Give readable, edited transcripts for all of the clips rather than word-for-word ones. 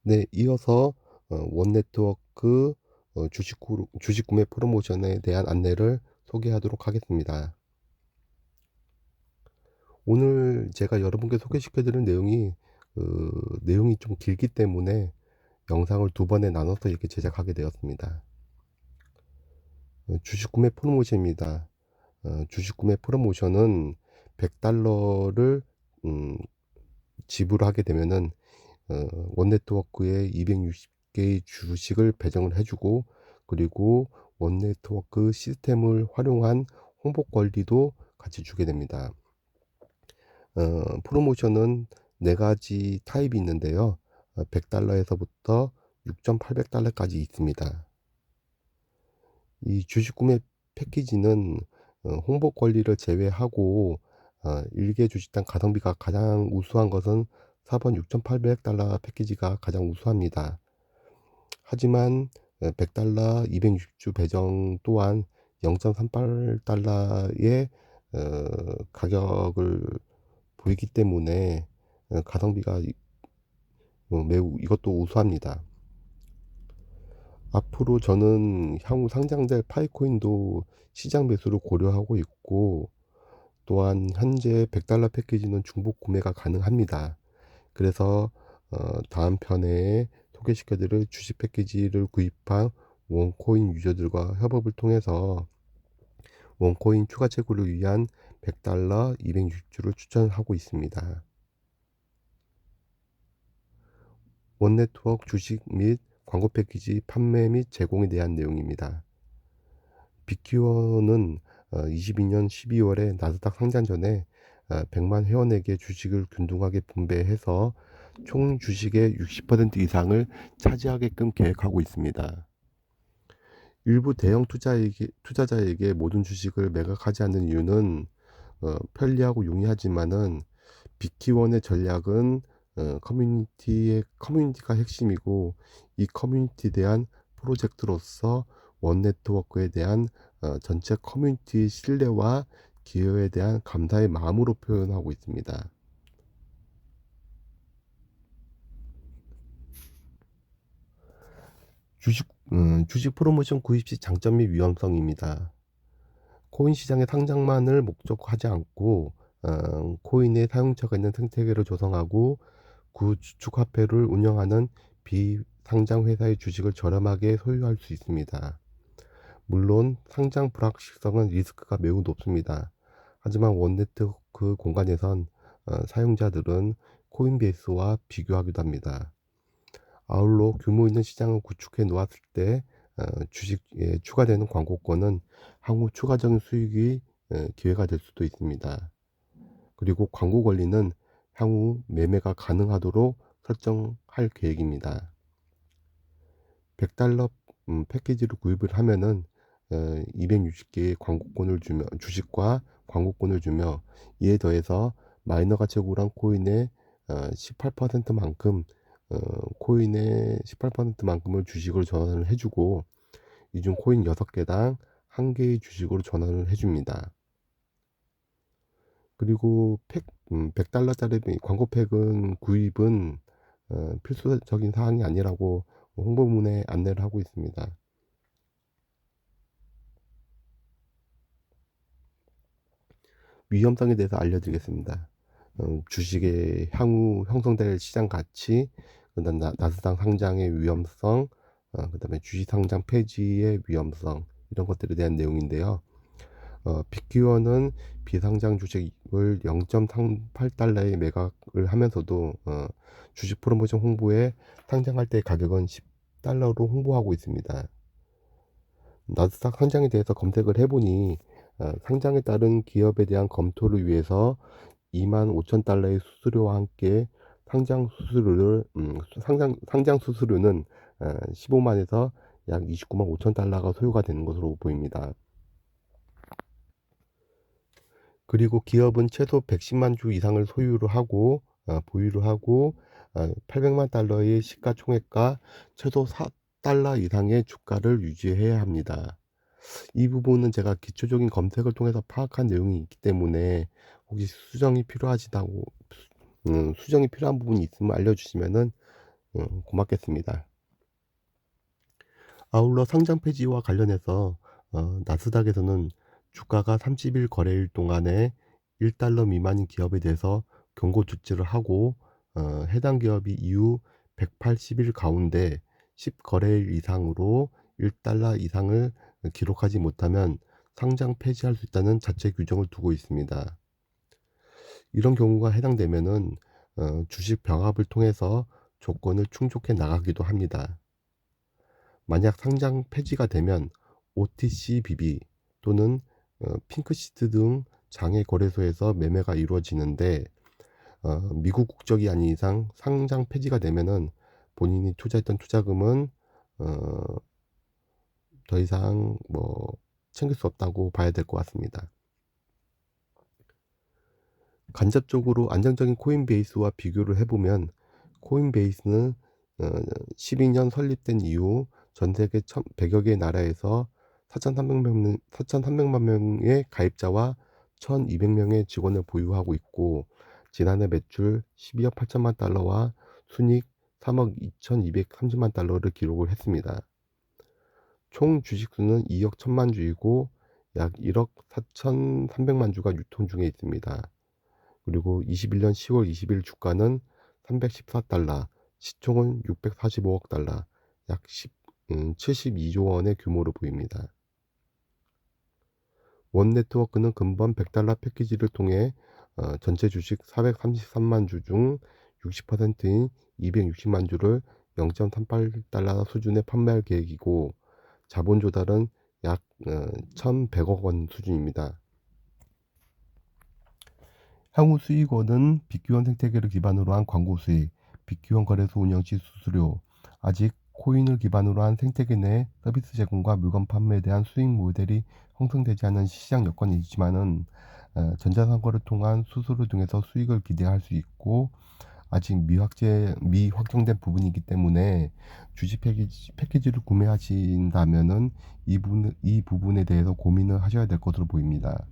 네, 이어서 원네트워크 주식 구매 프로모션에 대한 안내를 소개하도록 하겠습니다. 오늘 제가 여러분께 소개시켜 드릴 내용이 좀 길기 때문에 영상을 두 번에 나눠서 이렇게 제작하게 되었습니다. 주식 구매 프로모션입니다. 주식 구매 프로모션은 $100를 지불하게 되면은 원네트워크에 260개의 주식을 배정을 해주고, 그리고 원네트워크 시스템을 활용한 홍보 권리도 같이 주게 됩니다. 프로모션은 네 가지 타입이 있는데요. $100에서부터 $6,800까지 있습니다. 이 주식 구매 패키지는 홍보 권리를 제외하고 일개 주식당 가성비가 가장 우수한 것은 4번 $6,800 패키지가 가장 우수합니다. 하지만 $100 260주 배정 또한 $0.38의 가격을 보이기 때문에 가성비가 매우 이것도 우수합니다. 앞으로 저는 향후 상장될 파이코인도 시장 매수를 고려하고 있고, 또한 현재 $100 패키지는 중복 구매가 가능합니다. 그래서 다음 편에 소개시켜드릴 주식 패키지를 구입한 원코인 유저들과 협업을 통해서 원코인 추가 채굴을 위한 $100 260주를 추천하고 있습니다. 원네트워크 주식 및 광고 패키지 판매 및 제공에 대한 내용입니다. 빅큐어는 22년 12월에 나스닥 상장 전에 100만 회원에게 주식을 균등하게 분배해서 총 주식의 60% 이상을 차지하게끔 계획하고 있습니다. 일부 대형 투자자에게 모든 주식을 매각하지 않는 이유는 편리하고 용이하지만은, 빅키원의 전략은 커뮤니티가 핵심이고, 이 커뮤니티에 대한 프로젝트로서 원네트워크에 대한 전체 커뮤니티의 신뢰와 기여에 대한 감사의 마음으로 표현하고 있습니다. 주식 프로모션 구입 시 장점 및 위험성입니다. 코인 시장의 상장만을 목적하지 않고 코인의 사용처가 있는 생태계를 조성하고 구주축 화폐를 운영하는 비상장 회사의 주식을 저렴하게 소유할 수 있습니다. 물론 상장 불확실성은 리스크가 매우 높습니다. 하지만 원네트워크 공간에선 사용자들은 코인베이스와 비교하기도 합니다. 아울러 규모 있는 시장을 구축해 놓았을 때 주식에 추가되는 광고권은 향후 추가적인 수익이 기회가 될 수도 있습니다. 그리고 광고 권리는 향후 매매가 가능하도록 설정할 계획입니다. $100 패키지를 구입을 하면은 260개의 광고권을 주며, 주식과 광고권을 주며, 이에 더해서 마이너가 채굴한 코인의 18%만큼 코인의 18%만큼을 주식으로 전환을 해주고, 이 중 코인 6개당 1개의 주식으로 전환을 해줍니다. 그리고 $100짜리 광고팩은 구입은 필수적인 사항이 아니라고 홍보문에 안내를 하고 있습니다. 위험성에 대해서 알려드리겠습니다. 주식의 향후 형성될 시장 가치, 그다음 나스닥 상장의 위험성, 그다음에 주식 상장 폐지의 위험성, 이런 것들에 대한 내용인데요. 빅큐어는 비상장 주식을 $0.38에 매각을 하면서도 주식 프로모션 홍보에 상장할 때 가격은 $10로 홍보하고 있습니다. 나스닥 상장에 대해서 검색을 해보니 상장에 따른 기업에 대한 검토를 위해서 $25,000의 수수료와 함께 상장 수수료는 15만에서 약 29만 5천 달러가 소요가 되는 것으로 보입니다. 그리고 기업은 최소 110만 주 이상을 소유를 하고 보유를 하고 $800만 달러의 시가총액과 최소 $4 이상의 주가를 유지해야 합니다. 이 부분은 제가 기초적인 검색을 통해서 파악한 내용이 있기 때문에, 혹시 수정이 필요하시다고 수정이 필요한 부분이 있으면 알려주시면은 고맙겠습니다. 아울러 상장 폐지와 관련해서 나스닥에서는 주가가 30일 거래일 동안에 1달러 미만인 기업에 대해서 경고 조치를 하고 해당 기업이 이후 180일 가운데 10 거래일 이상으로 1달러 이상을 기록하지 못하면 상장 폐지할 수 있다는 자체 규정을 두고 있습니다. 이런 경우가 해당되면은 주식 병합을 통해서 조건을 충족해 나가기도 합니다. 만약 상장 폐지가 되면 OTCBB 또는 핑크시트 등 장외 거래소에서 매매가 이루어지는데 미국 국적이 아닌 이상 상장 폐지가 되면은 본인이 투자했던 투자금은 어 더 이상 챙길 수 없다고 봐야 될 것 같습니다. 간접적으로 안정적인 코인베이스와 비교를 해 보면 코인베이스는 12년 설립된 이후 전 세계 100여 개의 나라에서 4,300만 명의 가입자와 1,200명의 직원을 보유하고 있고 지난해 매출 12억 8천만 달러와 순이익 3억 2,230만 달러를 기록을 했습니다. 총 주식수는 2억 1천만 주이고 약 1억 4,300만 주가 유통 중에 있습니다. 그리고 21년 10월 20일 주가는 314달러, 시총은 645억 달러, 약 72조 원의 규모로 보입니다. 원 네트워크는 근본 100달러 패키지를 통해 전체 주식 433만 주 중 60%인 260만 주를 0.38달러 수준에 판매할 계획이고 자본 조달은 약 1,100억 원 수준입니다. 향후 수익원은 빅규원 생태계를 기반으로 한 광고 수익, 빅규원 거래소 운영 시 수수료, 아직 코인을 기반으로 한 생태계 내 서비스 제공과 물건 판매에 대한 수익 모델이 형성되지 않은 시장 여건이지만은 전자상거를 통한 수수료 등에서 수익을 기대할 수 있고 아직 미확정된 부분이기 때문에 주식 패키지를 구매하신다면은 이 부분에 대해서 고민을 하셔야 될 것으로 보입니다.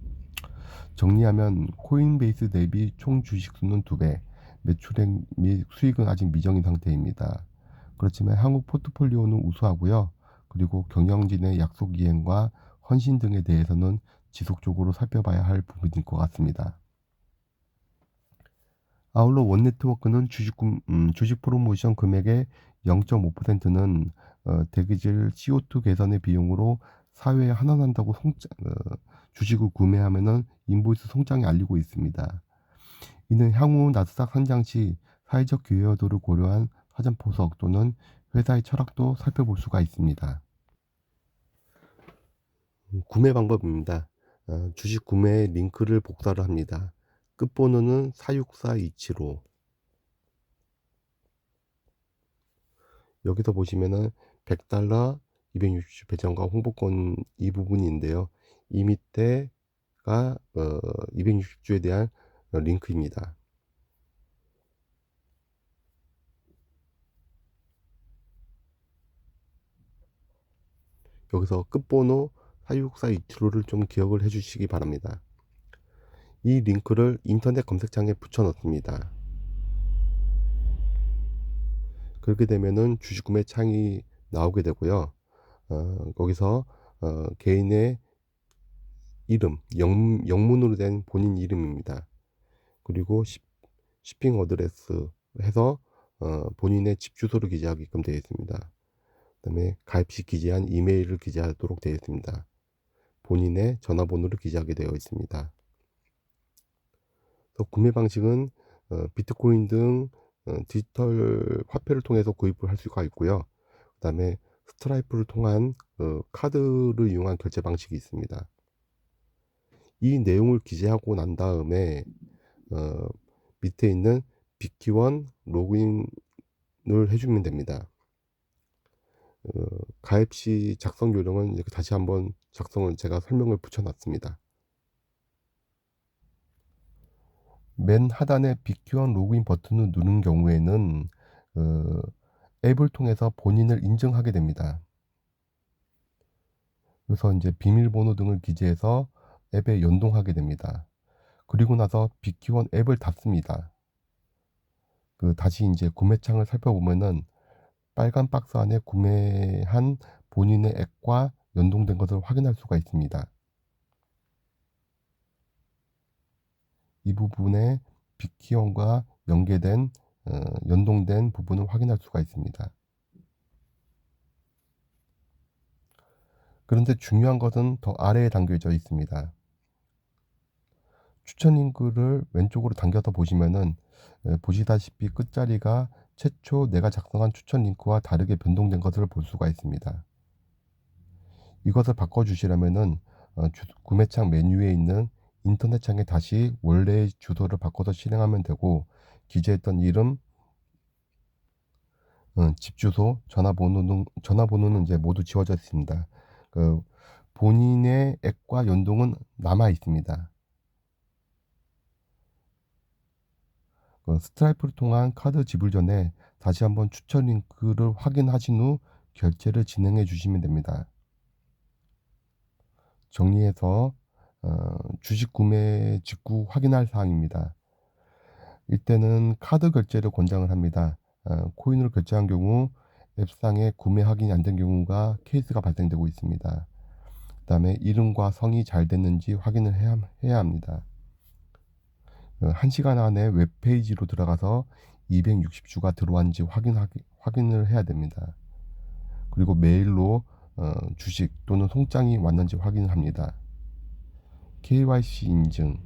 정리하면 코인베이스 대비 총 주식수는 2배, 매출액 및 수익은 아직 미정인 상태입니다. 그렇지만 향후 포트폴리오는 우수하고요. 그리고 경영진의 약속 이행과 헌신 등에 대해서는 지속적으로 살펴봐야 할 부분일 것 같습니다. 아울러 원네트워크는 주식 프로모션 금액의 0.5%는 대기질 CO2 개선의 비용으로 사회에 환원한다고 주식을 구매하면은 인보이스 송장에 알리고 있습니다. 이는 향후 나스닥 상장 시 사회적 기여도를 고려한 사전 포석 또는 회사의 철학도 살펴볼 수가 있습니다. 구매 방법입니다. 주식 구매 링크를 복사를 합니다. 끝번호는 46427호. 여기서 보시면은 100달러, 260주 배정과 홍보권 이 부분인데요. 이 밑에가 260주에 대한 링크입니다. 여기서 끝번호 46427호를 좀 기억을 해 주시기 바랍니다. 이 링크를 인터넷 검색창에 붙여 넣습니다. 그렇게 되면은 주식 구매 창이 나오게 되고요. 거기서 개인의 이름, 영문으로 된 본인 이름입니다. 그리고 shipping 어드레스 해서 본인의 집 주소를 기재하게끔 되어 있습니다. 그다음에 가입 시 기재한 이메일을 기재하도록 되어 있습니다. 본인의 전화번호를 기재하게 되어 있습니다. 또 구매 방식은 비트코인 등 디지털 화폐를 통해서 구입을 할 수가 있고요. 그다음에 스트라이프를 통한 카드를 이용한 결제 방식이 있습니다. 이 내용을 기재하고 난 다음에 밑에 있는 빅키원 로그인을 해주면 됩니다. 가입 시 작성 요령은 이렇게 다시 한번 작성을 제가 설명을 붙여놨습니다. 맨 하단에 빅키원 로그인 버튼을 누른 경우에는 앱을 통해서 본인을 인증하게 됩니다. 그래서 이제 비밀번호 등을 기재해서 앱에 연동하게 됩니다. 그리고 나서 빅키원 앱을 닫습니다. 다시 이제 구매창을 살펴보면은 빨간 박스 안에 구매한 본인의 액과 연동된 것을 확인할 수가 있습니다. 이 부분에 빅키원과 연계된 연동된 부분을 확인할 수가 있습니다. 그런데 중요한 것은 더 아래에 담겨져 있습니다. 추천 링크를 왼쪽으로 당겨서 보시면은 보시다시피 끝자리가 최초 내가 작성한 추천 링크와 다르게 변동된 것을 볼 수가 있습니다. 이것을 바꿔주시려면은 구매창 메뉴에 있는 인터넷 창에 다시 원래의 주소를 바꿔서 실행하면 되고, 기재했던 이름, 집 주소, 전화번호는 이제 모두 지워져 있습니다. 그 본인의 앱과 연동은 남아 있습니다. 스트라이프를 통한 카드 지불 전에 다시 한번 추천 링크를 확인하신 후 결제를 진행해 주시면 됩니다. 정리해서 주식 구매 직후 확인할 사항입니다. 이때는 카드 결제를 권장을 합니다. 코인으로 결제한 경우 앱상에 구매 확인이 안 된 경우가 케이스가 발생되고 있습니다. 그 다음에 이름과 성이 잘 됐는지 확인을 해야 합니다. 1시간 안에 웹페이지로 들어가서 260주가 들어왔는지 확인을 해야 됩니다. 그리고 메일로 주식 또는 송장이 왔는지 확인을 합니다. KYC 인증,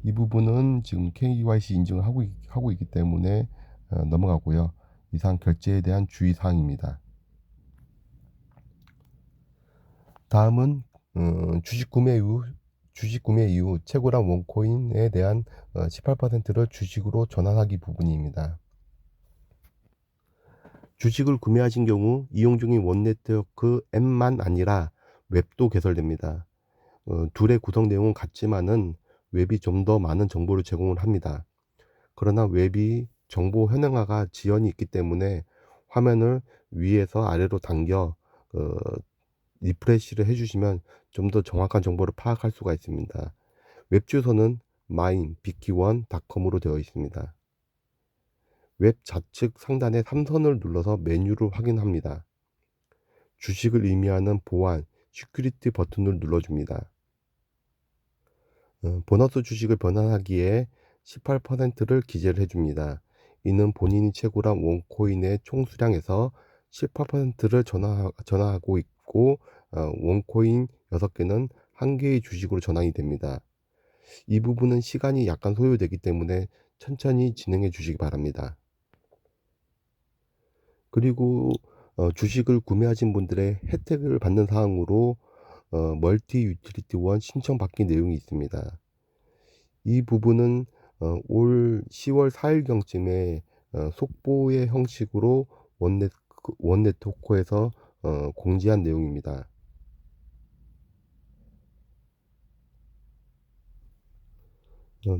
이 부분은 지금 KYC 인증을 하고 있기 때문에 넘어가고요. 이상 결제에 대한 주의사항입니다. 다음은 주식 구매 이후 채굴한 원코인에 대한 18%를 주식으로 전환하기 부분입니다. 주식을 구매하신 경우 이용 중인 원네트워크 앱만 아니라 웹도 개설됩니다. 둘의 구성 내용은 같지만은 웹이 좀 더 많은 정보를 제공을 합니다. 그러나 웹이 정보 현황화가 지연이 있기 때문에 화면을 위에서 아래로 당겨 리프레시를 해주시면 좀 더 정확한 정보를 파악할 수가 있습니다. 웹 주소는 mine.bk1.com으로 되어 있습니다. 웹 좌측 상단의 3선을 눌러서 메뉴를 확인합니다. 주식을 의미하는 보안, 시큐리티 버튼을 눌러줍니다. 보너스 주식을 변환하기에 18%를 기재를 해줍니다. 이는 본인이 채굴한 원코인의 총 수량에서 18%를 전환하고 있고, 원코인 6개는 1개의 주식으로 전환이 됩니다. 이 부분은 시간이 약간 소요되기 때문에 천천히 진행해 주시기 바랍니다. 그리고 주식을 구매하신 분들의 혜택을 받는 사항으로 멀티 유틸리티 원 신청 받기 내용이 있습니다. 이 부분은 올 10월 4일경쯤에 속보의 형식으로 원네트워크에서 공지한 내용입니다.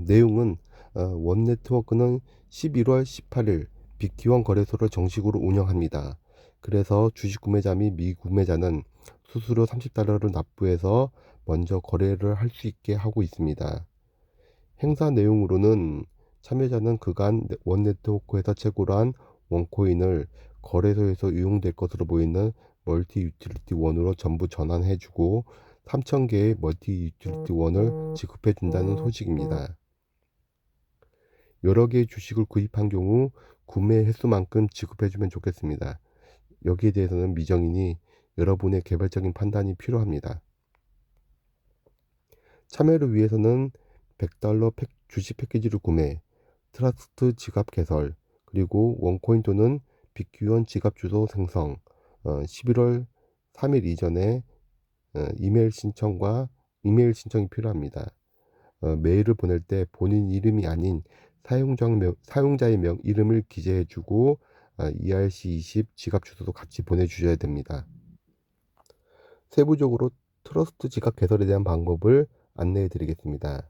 내용은 원네트워크는 11월 18일 빅키원 거래소를 정식으로 운영합니다. 그래서 주식 구매자 및 미구매자는 수수료 $30를 납부해서 먼저 거래를 할 수 있게 하고 있습니다. 행사 내용으로는 참여자는 그간 원네트워크에서 채굴한 원코인을 거래소에서 이용될 것으로 보이는 멀티 유틸리티 원으로 전부 전환해주고 3,000개의 멀티 유틸리티 원을 지급해준다는 소식입니다. 여러 개의 주식을 구입한 경우 구매 횟수만큼 지급해주면 좋겠습니다. 여기에 대해서는 미정이니 여러분의 개별적인 판단이 필요합니다. 참여를 위해서는 $100 주식 패키지를 구매, 트러스트 지갑 개설, 그리고 원코인 또는 빅큐원 지갑 주소 생성, 11월 3일 이전에 이메일 신청이 필요합니다. 메일을 보낼 때 본인 이름이 아닌 사용자의 이름을 기재해주고 ERC20 지갑 주소도 같이 보내주셔야 됩니다. 세부적으로 트러스트 지갑 개설에 대한 방법을 안내해 드리겠습니다.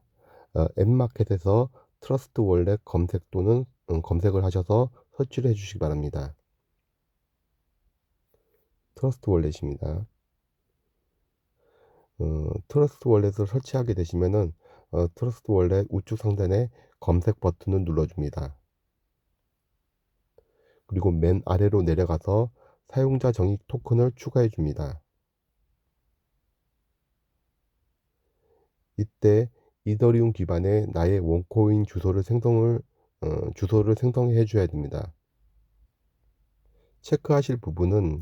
앱마켓에서 트러스트 월렛 검색 또는 검색을 하셔서 설치를 해주시기 바랍니다. 트러스트 월렛입니다. 트러스트 월렛을 설치하게 되시면은 트러스트 월렛 우측 상단에 검색 버튼을 눌러줍니다. 그리고 맨 아래로 내려가서 사용자 정의 토큰을 추가해 줍니다. 이때 이더리움 기반의 나의 원코인 주소를 생성해 줘야 됩니다. 체크하실 부분은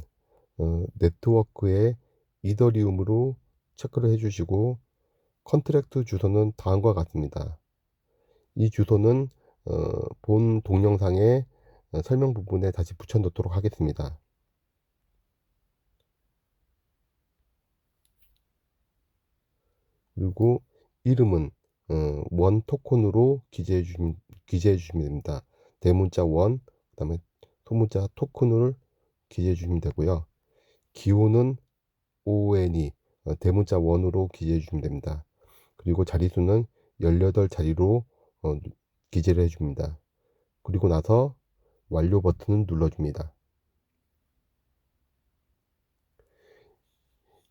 네트워크에 이더리움으로 체크를 해 주시고, 컨트랙트 주소는 다음과 같습니다. 이 주소는 본 동영상의 설명 부분에 다시 붙여 놓도록 하겠습니다. 그리고 이름은 원 토큰으로 기재해 주시면 됩니다. 대문자 원, 그다음에 소문자 토큰을 기재해 주시면 되고요. 기호는 ONE, 대문자 원으로 기재해 주시면 됩니다. 그리고 자리수는 18자리로 기재를 해 줍니다. 그리고 나서 완료 버튼을 눌러 줍니다.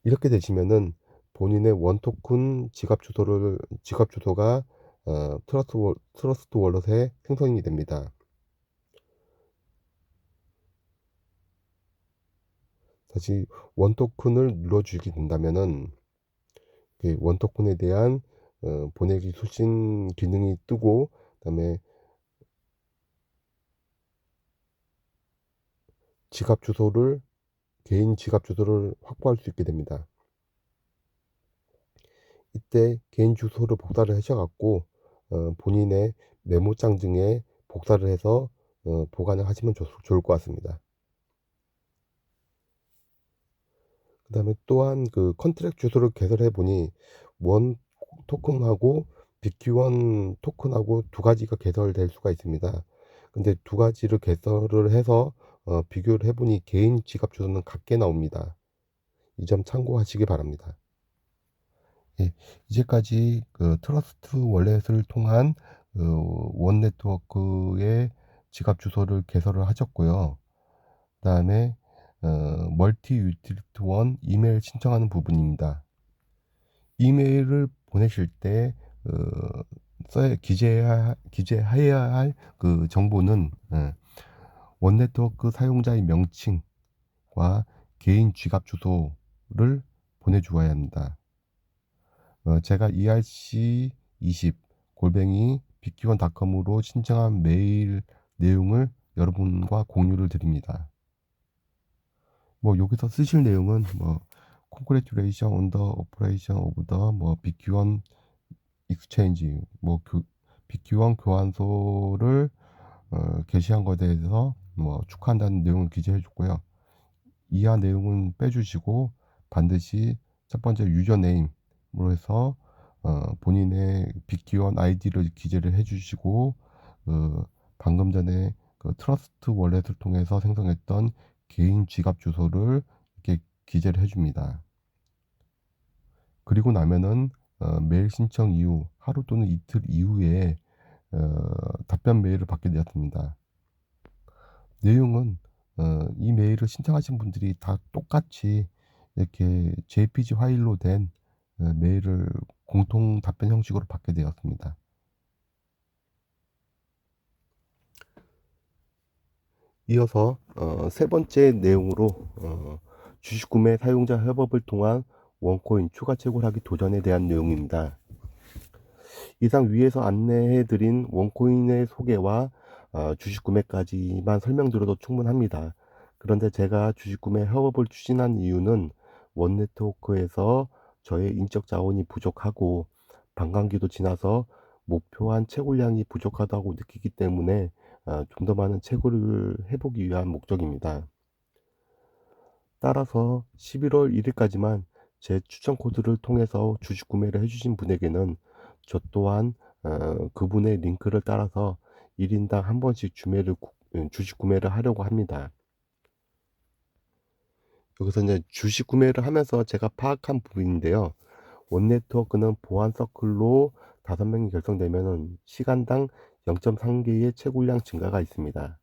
이렇게 되시면은 본인의 원토큰 지갑 주소가 트러스트 월렛에 생성이 됩니다. 다시 원토큰을 눌러주게 된다면은 그 원토큰에 대한 보내기 수신 기능이 뜨고, 그다음에 개인 지갑 주소를 확보할 수 있게 됩니다. 이때 개인 주소를 복사를 하셔 갖고 본인의 메모장 등에 복사를 해서 보관을 하시면 좋을 것 같습니다. 그다음에 또한 그 컨트랙 주소를 개설해 보니 원 토큰하고 BQ1 토큰하고 두 가지가 개설될 수가 있습니다. 근데 두 가지를 개설을 해서 비교를 해 보니 개인 지갑 주소는 같게 나옵니다. 이 점 참고하시기 바랍니다. 예. 이제까지 그 트러스트 월렛을 통한 원 네트워크의 지갑 주소를 개설을 하셨고요. 그다음에 멀티 유틸리티 원 이메일 신청하는 부분입니다. 이메일을 보내실 때 기재해야 할 그 정보는 원 네트워크 사용자의 명칭과 개인 지갑 주소를 보내 주어야 합니다. 제가 erc20 골뱅이 bq1.com으로 신청한 메일 내용을 여러분과 공유를 드립니다. 뭐 여기서 쓰실 내용은 뭐 Congratulation on the operation of the BQ1 exchange, BQ1 교환소를 개시한 것에 대해서 축하한다는 내용을 기재해 줬고요. 이하 내용은 빼주시고 반드시 첫 번째 유저네임으로 해서 본인의 BQ1 아이디를 기재를 해주시고, 방금 전에 그 트러스트 월렛을 통해서 생성했던 개인 지갑 주소를 이렇게 기재를 해줍니다. 그리고 나면은 메일 신청 이후 하루 또는 이틀 이후에 답변 메일을 받게 되었습니다. 내용은 이 메일을 신청하신 분들이 다 똑같이 이렇게 JPG 파일로 된 메일을 공통 답변 형식으로 받게 되었습니다. 이어서 세 번째 내용으로 주식 구매 사용자 협업을 통한 원코인 추가 채굴하기 도전에 대한 내용입니다. 이상 위에서 안내해 드린 원코인의 소개와 주식 구매까지만 설명드려도 충분합니다. 그런데 제가 주식 구매 협업을 추진한 이유는 원네트워크에서 저의 인적 자원이 부족하고 반감기도 지나서 목표한 채굴량이 부족하다고 느끼기 때문에 좀 더 많은 채굴을 해보기 위한 목적입니다. 따라서 11월 1일까지만 제 추천 코드를 통해서 주식 구매를 해주신 분에게는 저 또한 그분의 링크를 따라서 1인당 한 번씩 주식 구매를 하려고 합니다. 여기서 이제 주식 구매를 하면서 제가 파악한 부분인데요. 원네트워크는 보안 서클로 5명이 결성되면 시간당 0.3개의 채굴량 증가가 있습니다.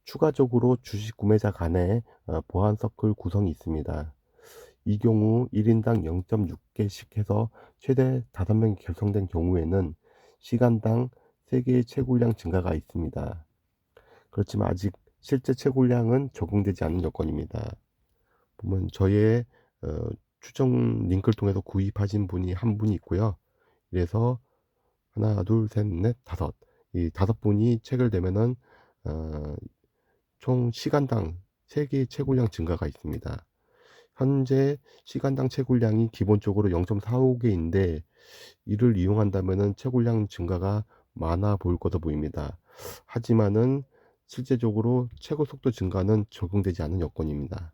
추가적으로 주식 구매자 간에 보안 서클 구성이 있습니다. 이 경우 1인당 0.6개씩 해서 최대 5명이 결성된 경우에는 시간당 3개의 채굴량 증가가 있습니다. 그렇지만 아직 실제 채굴량은 적용되지 않는 여건입니다. 보면 저의 어 추정 링크를 통해서 구입하신 분이 한 분이 있고요. 그래서 하나 둘 셋 넷 다섯, 이 다섯 분이 체결되면은 어 총 시간당 3 개의 채굴량 증가가 있습니다. 현재 시간당 채굴량이 기본적으로 0.45 개인데 이를 이용한다면은 채굴량 증가가 많아 보일 것으로 보입니다. 하지만은 실제적으로 채굴 속도 증가는 적용되지 않은 여건입니다.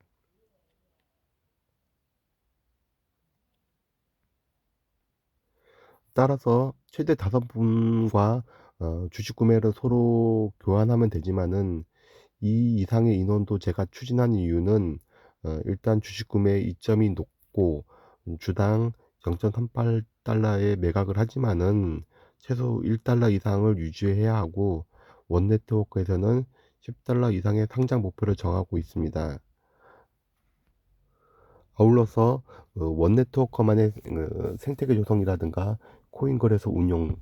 따라서 최대 5 분과 주식 구매를 서로 교환하면 되지만은 이 이상의 인원도 제가 추진한 이유는 일단 주식 구매 이점이 높고 주당 0.38 달러에 매각을 하지만은 최소 1 달러 이상을 유지해야 하고, 원 네트워크에서는 10 달러 이상의 상장 목표를 정하고 있습니다. 아울러서 원 네트워크만의 생태계 조성이라든가 코인 거래소 운용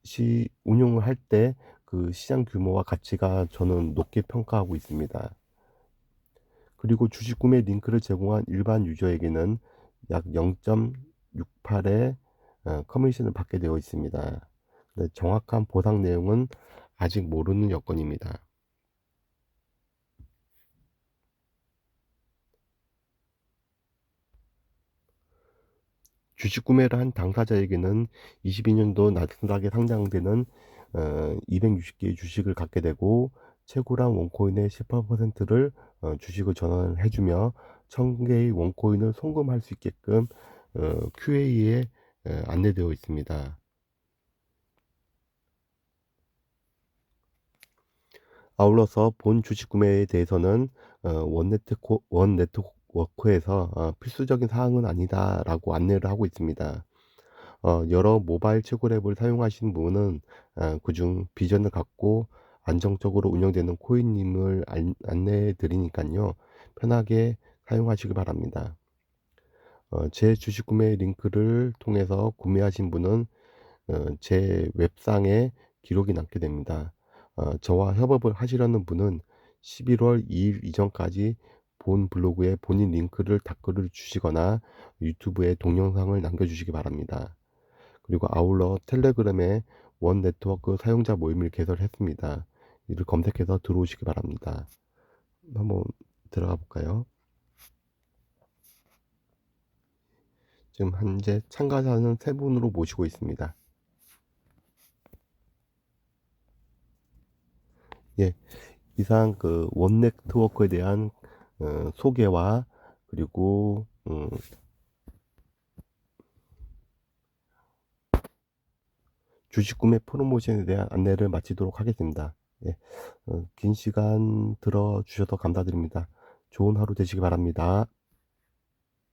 시 운용을 할 때 그 시장 규모와 가치가 저는 높게 평가하고 있습니다. 그리고 주식 구매 링크를 제공한 일반 유저에게는 약 0.68의 커미션을 받게 되어 있습니다. 근데 정확한 보상 내용은 아직 모르는 여건입니다. 주식 구매를 한 당사자에게는 22년도 나스닥에 상장되는 260개의 주식을 갖게 되고, 채굴한 원코인의 18%를 주식을 전환해 주며 1000개의 원코인을 송금할 수 있게끔 QA에 안내되어 있습니다. 아울러서 본 주식 구매에 대해서는 원 네트워크에서 "필수적인 사항은 아니다."라고 안내를 하고 있습니다. 여러 모바일 채굴 앱을 사용하시는 분은 그중 비전을 갖고 안정적으로 운영되는 코인님을 안내해 드리니깐요, 편하게 사용하시기 바랍니다. 제 주식 구매 링크를 통해서 구매하신 분은 제 웹상에 기록이 남게 됩니다. 저와 협업을 하시려는 분은 11월 2일 이전까지 본 블로그에 본인 링크를 댓글을 주시거나 유튜브에 동영상을 남겨주시기 바랍니다. 그리고 아울러 텔레그램에 원 네트워크 사용자 모임을 개설했습니다. 이를 검색해서 들어오시기 바랍니다. 한번 들어가 볼까요? 지금 현재 참가자는 3분으로 모시고 있습니다. 예, 이상 그 원 네트워크에 대한 소개와 그리고 주식 구매 프로모션에 대한 안내를 마치도록 하겠습니다. 예, 긴 시간 들어 주셔서 감사드립니다. 좋은 하루 되시기 바랍니다.